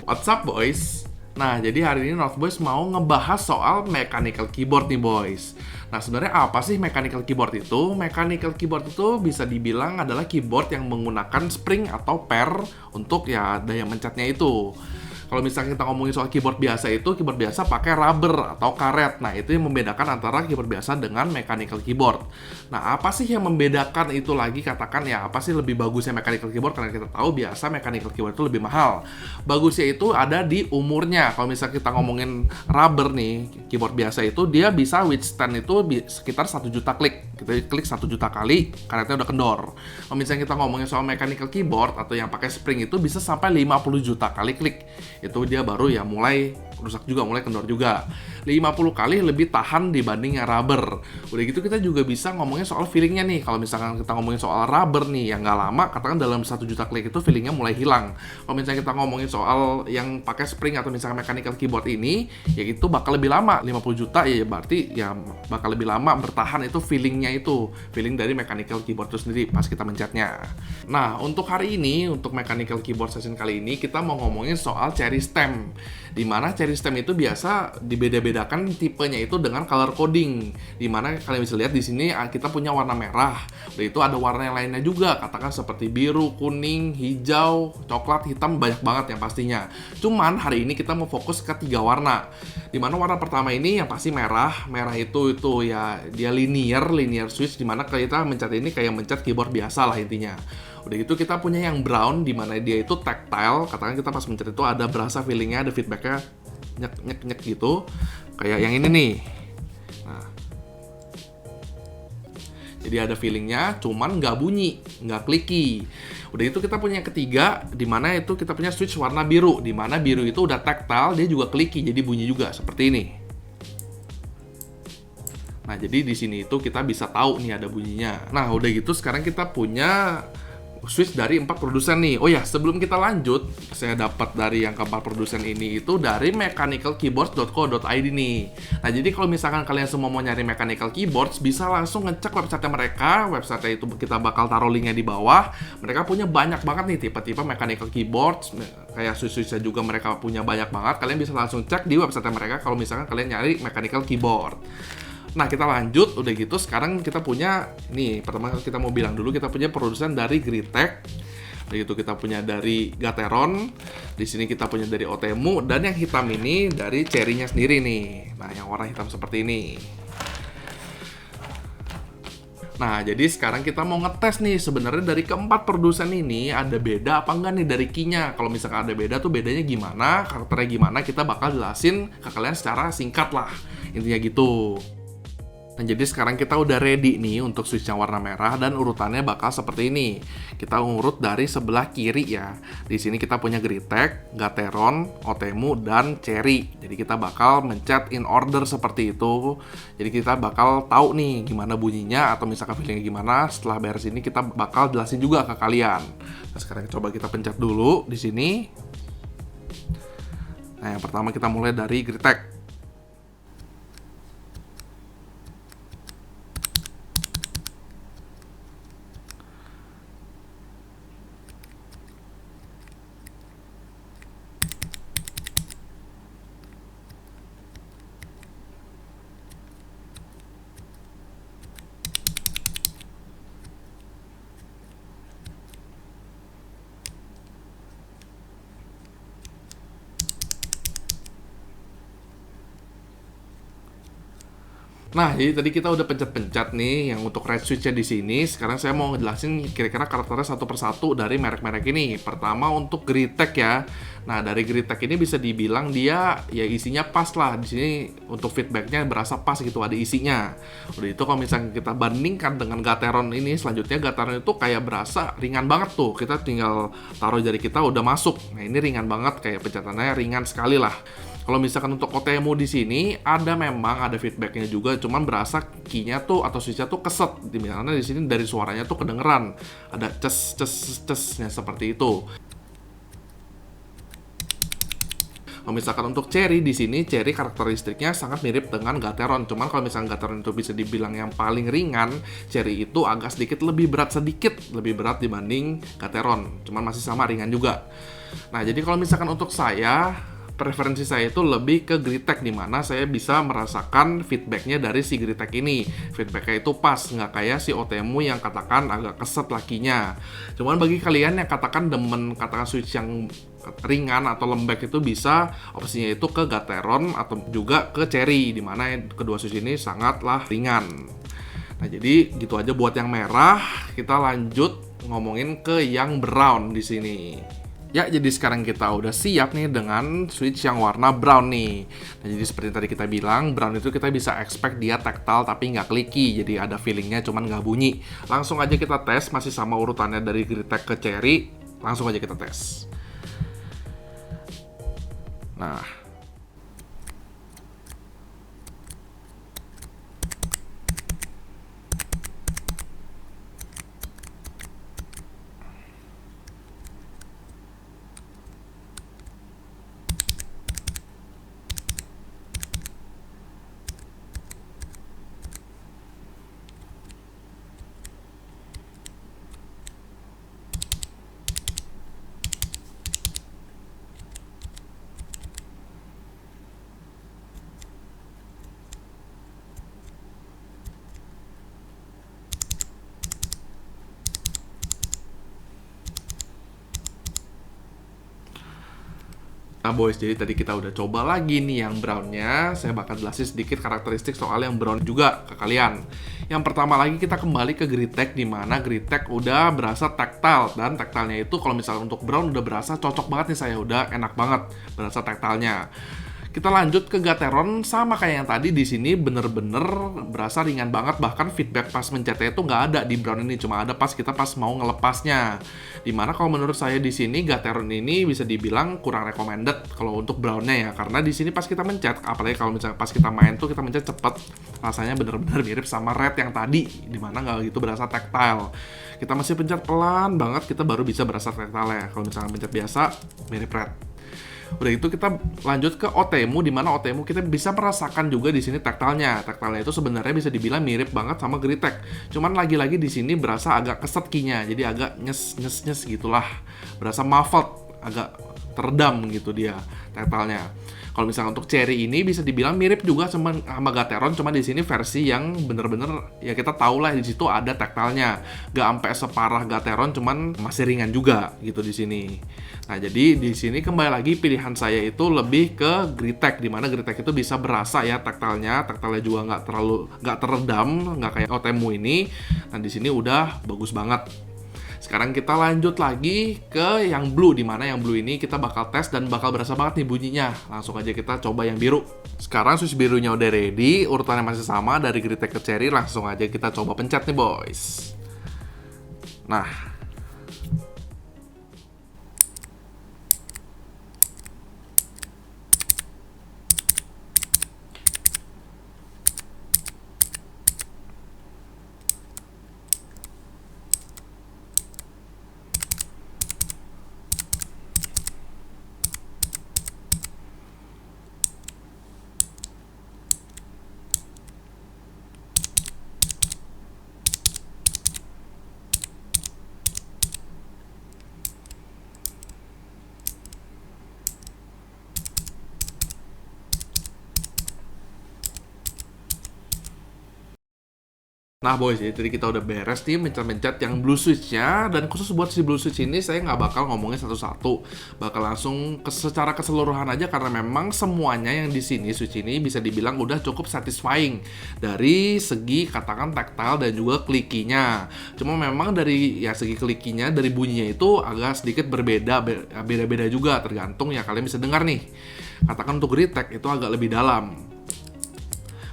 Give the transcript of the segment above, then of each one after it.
What's up boys? Nah, jadi hari ini North Boys mau ngebahas soal mechanical keyboard nih boys. Nah, sebenarnya apa sih mechanical keyboard itu? Mechanical keyboard itu bisa dibilang adalah keyboard yang menggunakan spring atau per untuk ya daya mencetnya itu. Kalau misalnya kita ngomongin soal keyboard biasa itu, keyboard biasa pakai rubber atau karet. Nah, itu yang membedakan antara keyboard biasa dengan mechanical keyboard. Nah, apa sih yang membedakan itu lagi? Katakan ya, apa sih lebih bagusnya mechanical keyboard? Karena kita tahu biasa mechanical keyboard itu lebih mahal. Bagusnya itu ada di umurnya. Kalau misalnya kita ngomongin rubber nih, keyboard biasa itu dia bisa withstand itu sekitar 1 juta klik. Kita klik 1 juta kali, karetnya udah kendor. Kalau misalnya kita ngomongin soal mechanical keyboard atau yang pakai spring itu bisa sampai 50 juta kali klik. Itu dia baru ya mulai rusak juga, mulai kendor juga. 50 kali lebih tahan dibanding yang rubber. Udah gitu kita juga bisa ngomongin soal feelingnya nih. Kalau misalkan kita ngomongin soal rubber nih yang nggak lama, katakan dalam 1 juta klik itu feelingnya mulai hilang. Kalau misalnya kita ngomongin soal yang pakai spring atau misalkan mechanical keyboard ini, ya itu bakal lebih lama. 50 juta ya berarti ya bakal lebih lama bertahan itu feelingnya itu. Feeling dari mechanical keyboard itu sendiri pas kita mencetnya. Nah, untuk hari ini, untuk mechanical keyboard session kali ini, kita mau ngomongin soal cherry stem. Dimana cherry stem itu biasa dibeda-bedakan tipenya itu dengan color coding. Dimana kalian bisa lihat di sini kita punya warna merah. Dan itu ada warna yang lainnya juga, katakan seperti biru, kuning, hijau, coklat, hitam, banyak banget yang pastinya. Cuman hari ini kita mau fokus ke 3 warna. Dimana warna pertama ini yang pasti merah. Merah itu ya dia linear switch, dimana kita mencet ini kayak mencet keyboard biasa lah intinya. Udah gitu kita punya yang brown, dimana dia itu tactile. Katakan kita pas mencet itu ada berasa feelingnya, ada feedbacknya nyek gitu. Kayak yang ini nih. Nah, jadi ada feelingnya, cuman nggak bunyi, nggak clicky. Udah itu kita punya yang ketiga, dimana itu kita punya switch warna biru. Dimana biru itu udah tactile, dia juga clicky, jadi bunyi juga seperti ini. Nah, jadi di sini itu kita bisa tahu nih ada bunyinya. Nah, udah gitu sekarang kita punya switch dari 4 produsen nih. Oh ya, sebelum kita lanjut, saya dapat dari yang keempat produsen ini itu dari mechanicalkeyboards.co.id nih. Nah, jadi kalau misalkan kalian semua mau nyari mechanical keyboards, bisa langsung ngecek website mereka. Website itu kita bakal taruh linknya di bawah. Mereka punya banyak banget nih tipe-tipe mechanical keyboards. Kayak switch-switchnya juga mereka punya banyak banget. Kalian bisa langsung cek di website mereka kalau misalkan kalian nyari mechanical keyboard. Nah, kita lanjut, udah gitu sekarang kita punya nih, pertama kita mau bilang dulu kita punya produsen dari Greetek. Udah gitu kita punya dari Gateron. Di sini kita punya dari Otemu, dan yang hitam ini dari Cherry-nya sendiri nih. Nah, yang warna hitam seperti ini. Nah, jadi sekarang kita mau ngetes nih, sebenarnya dari keempat produsen ini ada beda apa enggak nih dari key-nya. Kalau misalkan ada beda tuh bedanya gimana, karakternya gimana, kita bakal jelasin ke kalian secara singkat lah. Intinya gitu. Nah, jadi sekarang kita udah ready nih untuk switch yang warna merah, dan urutannya bakal seperti ini. Kita urut dari sebelah kiri ya. Di sini kita punya Greetek, Gateron, Otemu, dan Cherry. Jadi kita bakal mencet in order seperti itu. Jadi kita bakal tahu nih gimana bunyinya atau misalkan feelingnya gimana. Setelah beres ini kita bakal jelasin juga ke kalian. Nah, sekarang coba kita pencet dulu di sini. Nah, yang pertama kita mulai dari Greetek. Nah, jadi tadi kita udah pencet-pencet nih yang untuk red switch-nya di sini. Sekarang saya mau ngejelasin kira-kira karakternya satu persatu dari merek-merek ini. Pertama untuk Greetek ya. Nah, dari Greetek ini bisa dibilang dia ya isinya pas lah. Di sini untuk feedbacknya berasa pas gitu, ada isinya. Udah itu kalau misalnya kita bandingkan dengan Gateron ini, selanjutnya Gateron itu kayak berasa ringan banget tuh. Kita tinggal taruh jari kita udah masuk. Nah, ini ringan banget, kayak pencetannya ringan sekali lah. Kalau misalkan untuk Otemu di sini memang ada feedbacknya juga, cuman berasa key-nya tuh atau switch-nya tuh keset. Dimana di sini dari suaranya tuh kedengeran ada ces-ces-cesnya seperti itu. Kalau misalkan untuk Cherry di sini, Cherry karakteristiknya sangat mirip dengan Gateron. Cuman kalau misalkan Gateron itu bisa dibilang yang paling ringan, Cherry itu agak sedikit lebih berat dibanding Gateron. Cuman masih sama ringan juga. Nah, jadi kalau misalkan untuk saya, preferensi saya itu lebih ke Gritek, di mana saya bisa merasakan feedbacknya dari si Gritek ini. Feedbacknya itu pas, nggak kayak si Otemu yang katakan agak keset lakinya. Cuman bagi kalian yang katakan demen katakan switch yang ringan atau lembek, itu bisa opsinya itu ke Gateron atau juga ke Cherry, di mana kedua switch ini sangatlah ringan. Nah, jadi gitu aja buat yang merah. Kita lanjut ngomongin ke yang brown di sini. Ya, jadi sekarang kita udah siap nih dengan switch yang warna brown nih. Nah, jadi seperti tadi kita bilang, brown itu kita bisa expect dia tactile tapi nggak clicky. Jadi ada feelingnya cuman nggak bunyi. Langsung aja kita tes, masih sama urutannya dari Gritek ke Cherry. Langsung aja kita tes. Nah, Nah boys, jadi tadi kita udah coba lagi nih yang brownnya. Saya bakal jelasin sedikit karakteristik soal yang brown juga ke kalian. Yang pertama lagi kita kembali ke Gritek, di mana Gritek udah berasa tactile, dan tactile-nya itu kalau misalnya untuk brown udah berasa cocok banget nih, saya udah enak banget berasa tactile-nya. Kita lanjut ke Gateron, sama kayak yang tadi, di sini bener-bener berasa ringan banget, bahkan feedback pas mencetnya itu nggak ada di brown ini, cuma ada pas kita mau ngelepasnya. Dimana kalau menurut saya di sini Gateron ini bisa dibilang kurang recommended kalau untuk brownnya ya, karena di sini pas kita mencet, apalagi kalau misalnya pas kita main tuh kita mencet cepet, rasanya bener-bener mirip sama red yang tadi, dimana nggak gitu berasa tactile. Kita masih pencet pelan banget, kita baru bisa berasa tactile ya. Kalau misalnya pencet biasa, mirip red. Udah itu kita lanjut ke Otemu, di mana Otemu kita bisa merasakan juga di sini tactile-nya. Tactile-nya itu sebenarnya bisa dibilang mirip banget sama Gritek. Cuman lagi-lagi di sini berasa agak keset key-nya, jadi agak nyes gitulah. Berasa muffled, agak teredam gitu dia tactile-nya. Kalau misalnya untuk Cherry ini bisa dibilang mirip juga sama Gateron, cuma di sini versi yang bener-bener ya kita tahu lah di situ ada tactile-nya. Gak sampai separah Gateron, cuman masih ringan juga gitu di sini. Nah, jadi di sini kembali lagi pilihan saya itu lebih ke Gritek, di mana Gritek itu bisa berasa ya tactile-nya juga nggak teredam, nggak kayak Otemu ini. Nah, di sini udah bagus banget. Sekarang kita lanjut lagi ke yang blue, di mana yang blue ini kita bakal tes dan bakal berasa banget nih bunyinya. Langsung aja kita coba yang biru. Sekarang switch birunya udah ready, urutannya masih sama dari Gritek ke Cherry. Langsung aja kita coba pencet nih boys. Nah, Nah boys, jadi tadi kita udah beres nih mencet-mencet yang blue switch-nya. Dan khusus buat si blue switch ini saya nggak bakal ngomongin satu-satu, bakal langsung secara keseluruhan aja, karena memang semuanya yang di sini switch ini bisa dibilang udah cukup satisfying dari segi katakan tactile dan juga clicky-nya. Cuma memang dari ya segi clicky-nya, dari bunyinya itu agak sedikit beda-beda juga, tergantung ya kalian bisa dengar nih. Katakan untuk Gritek itu agak lebih dalam.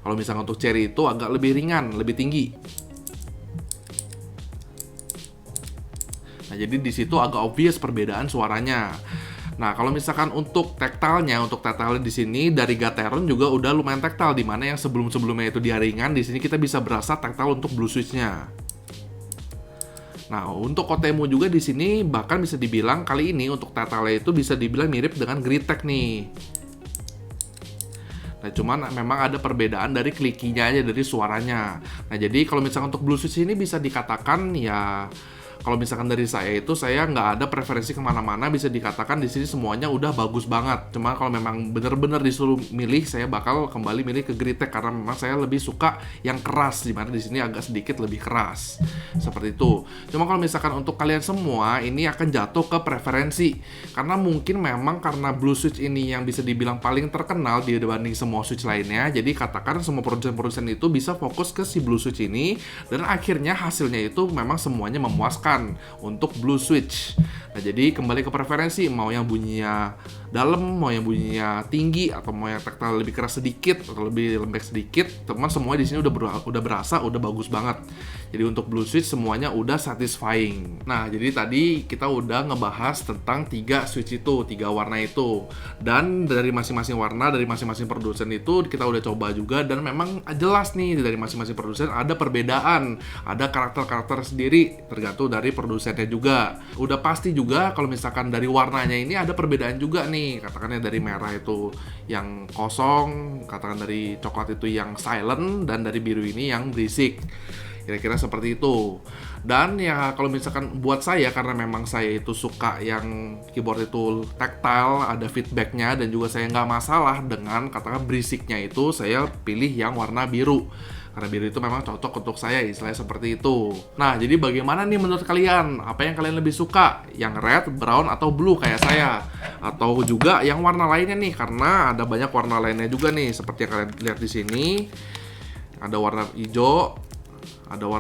Kalau misalnya untuk Cherry itu agak lebih ringan, lebih tinggi. Nah, jadi di situ agak obvious perbedaan suaranya. Nah, kalau misalkan untuk tactile-nya, di sini dari Gateron juga udah lumayan tactile, di mana yang sebelum-sebelumnya itu dia ringan, di sini kita bisa berasa tactile untuk blue switch-nya. Nah, untuk Otemu juga di sini bahkan bisa dibilang kali ini untuk tactile itu bisa dibilang mirip dengan Gritek nih. Nah, cuman memang ada perbedaan dari klikinya aja, dari suaranya. Nah, jadi kalau misalkan untuk Blue Switch ini bisa dikatakan ya, kalau misalkan dari saya itu, saya nggak ada preferensi kemana-mana, bisa dikatakan di sini semuanya udah bagus banget. Cuma kalau memang bener-bener disuruh milih, saya bakal kembali milih ke Gritech karena memang saya lebih suka yang keras, dimana di sini agak sedikit lebih keras. Seperti itu. Cuma kalau misalkan untuk kalian semua, ini akan jatuh ke preferensi. Karena mungkin memang karena Blue Switch ini yang bisa dibilang paling terkenal dibanding semua Switch lainnya, jadi katakan semua produsen-produsen itu bisa fokus ke si Blue Switch ini, dan akhirnya hasilnya itu memang semuanya memuaskan untuk Blue Switch. Nah, jadi kembali ke preferensi, mau yang bunyinya dalam, mau yang bunyinya tinggi, atau mau yang taktil lebih keras sedikit atau lebih lembek sedikit, teman semua di sini udah berasa udah bagus banget. Jadi untuk Blue Switch semuanya udah satisfying. Nah, jadi tadi kita udah ngebahas tentang 3 switch itu, 3 warna itu. Dan dari masing-masing warna, dari masing-masing produsen itu kita udah coba juga, dan memang jelas nih dari masing-masing produsen ada perbedaan, ada karakter-karakter sendiri tergantung dari produsennya juga. Udah pasti juga kalau misalkan dari warnanya ini ada perbedaan juga nih. Katakannya dari merah itu yang kosong, katakan dari coklat itu yang silent, dan dari biru ini yang berisik. Kira-kira seperti itu. Dan ya kalau misalkan buat saya, karena memang saya itu suka yang keyboard itu tactile, ada feedbacknya, dan juga saya nggak masalah dengan katakan berisiknya itu, saya pilih yang warna biru. Karena biru itu memang cocok untuk saya, istilahnya seperti itu. Nah, jadi bagaimana nih menurut kalian? Apa yang kalian lebih suka? Yang red, brown, atau blue kayak saya? Atau juga yang warna lainnya nih? Karena ada banyak warna lainnya juga nih, seperti yang kalian lihat di sini. Ada warna hijau, ada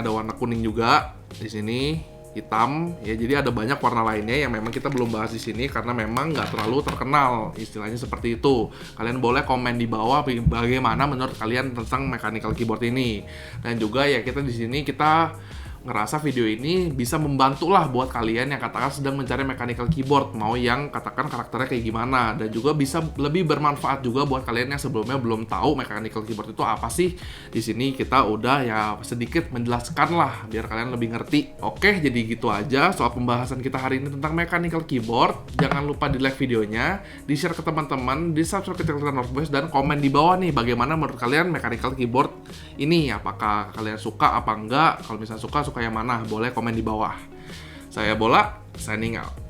warna kuning juga di sini, hitam ya. Jadi ada banyak warna lainnya yang memang kita belum bahas di sini karena memang nggak terlalu terkenal, istilahnya seperti itu. Kalian boleh komen di bawah bagaimana menurut kalian tentang mechanical keyboard ini. Dan juga ya kita di sini kita ngerasa video ini bisa membantu lah buat kalian yang katakan sedang mencari mechanical keyboard, mau yang katakan karakternya kayak gimana, dan juga bisa lebih bermanfaat juga buat kalian yang sebelumnya belum tahu mechanical keyboard itu apa sih. Di sini kita udah ya sedikit menjelaskan lah biar kalian lebih ngerti. Oke, jadi gitu aja soal pembahasan kita hari ini tentang mechanical keyboard. Jangan lupa di like videonya, di share ke teman-teman, di subscribe ke channel Northboys, dan komen di bawah nih bagaimana menurut kalian mechanical keyboard ini. Apakah kalian suka apa enggak? Kalau misalnya suka yang mana? Boleh komen di bawah. Saya Bola, signing out.